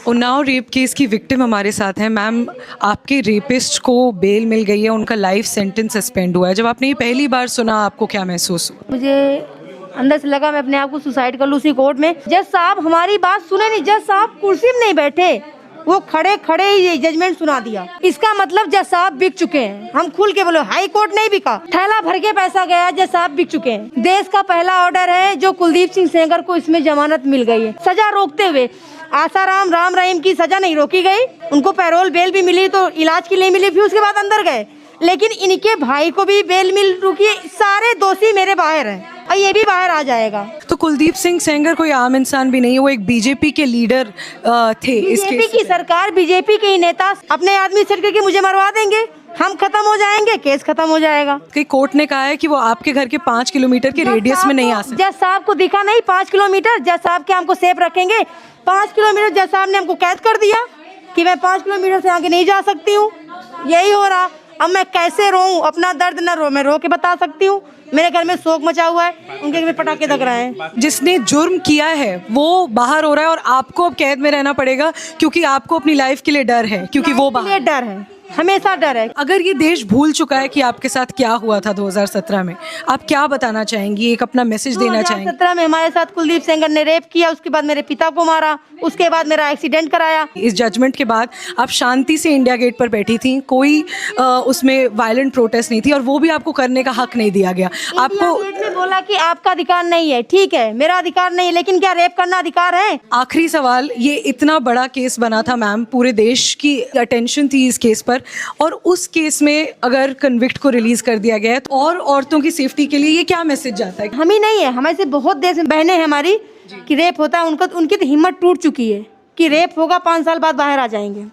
Unnao rape case की victim हमारे साथ हैं। मैम, आपके रेपिस्ट को बेल मिल गई है, उनका लाइफ सेंटेंस सस्पेंड हुआ है। जब आपने ये पहली बार सुना, आपको क्या महसूस हुआ? मुझे अंदर से लगा मैं अपने आप को सुसाइड कर लूं उसी कोर्ट में। जज साहब हमारी बात सुने नहीं, जज साहब कुर्सी में नहीं बैठे, वो खड़े खड़े ही जजमेंट सुना दिया। इसका मतलब जज साहब बिक चुके हैं। हम खुल के बोलो, हाई कोर्ट नहीं बिका, थैला भर के पैसा गया, जज साहब बिक चुके हैं। देश का पहला ऑर्डर है जो कुलदीप सिंह सेंगर को इसमें जमानत मिल गई है, सजा रोकते हुए। आसाराम राम रहीम की सजा नहीं रोकी गई, उनको पैरोल बेल भी मिली तो इलाज के लिए मिली, फिर उसके बाद अंदर गए। लेकिन इनके भाई को भी बेल मिल रुकी है। सारे दोषी मेरे बाहर हैं और ये भी बाहर आ जाएगा। तो कुलदीप सिंह सेंगर कोई आम इंसान भी नहीं है, वो एक बीजेपी के लीडर थे। बीजेपी की सरकार, बीजेपी के ही नेता अपने आदमी सेट करके मुझे मरवा देंगे, हम खत्म हो जाएंगे, केस खत्म हो जाएगा। कि कोर्ट ने कहा है कि वो आपके घर के 5 किलोमीटर के रेडियस में नहीं आ सकते। जज साहब को दिखा नहीं 5 किलोमीटर, जज साहब के हमको सेफ रखेंगे। 5 किलोमीटर जज साहब ने हमको कैद कर दिया कि मैं 5 किलोमीटर से आगे नहीं जा सकती हूँ। यही हो रहा। अब मैं कैसे रोऊं, अपना दर्द न रो, मैं रो के बता सकती हूँ। मेरे घर में शोक मचा हुआ है, उनके घर में पटाखे दग रहे हैं। जिसने जुर्म किया है वो बाहर हो रहा है और आपको अब कैद में रहना पड़ेगा, क्योंकि आपको अपनी लाइफ के लिए डर है, क्योंकि वो बाहर। डर है, हमेशा डर है। अगर ये देश भूल चुका है कि आपके साथ क्या हुआ था 2017 में, आप क्या बताना चाहेंगी, एक अपना मैसेज देना चाहेंगी? 2017 में हमारे साथ कुलदीप सेंगर ने रेप किया, उसके बाद मेरे पिता को मारा, उसके बाद मेरा एक्सीडेंट कराया। इस जजमेंट के बाद आप शांति से इंडिया गेट पर बैठी थी, कोई उसमें वायलेंट प्रोटेस्ट नहीं थी और वो भी आपको करने का हक नहीं दिया गया। आपको गेट में बोला कि आपका अधिकार नहीं है, ठीक है मेरा अधिकार नहीं है, लेकिन क्या रेप करना अधिकार है? आखिरी सवाल, ये इतना बड़ा केस बना था मैम, पूरे देश की अटेंशन थी इस केस पर, और उस केस में अगर कन्विक्ट को रिलीज कर दिया गया तो और औरतों की सेफ्टी के लिए ये क्या मैसेज जाता है? हम ही नहीं है, हमारे से बहुत देश में बहनें हैं हमारी कि रेप होता है, उनकी तो हिम्मत टूट चुकी है कि रेप होगा 5 साल बाद बाहर आ जाएंगे।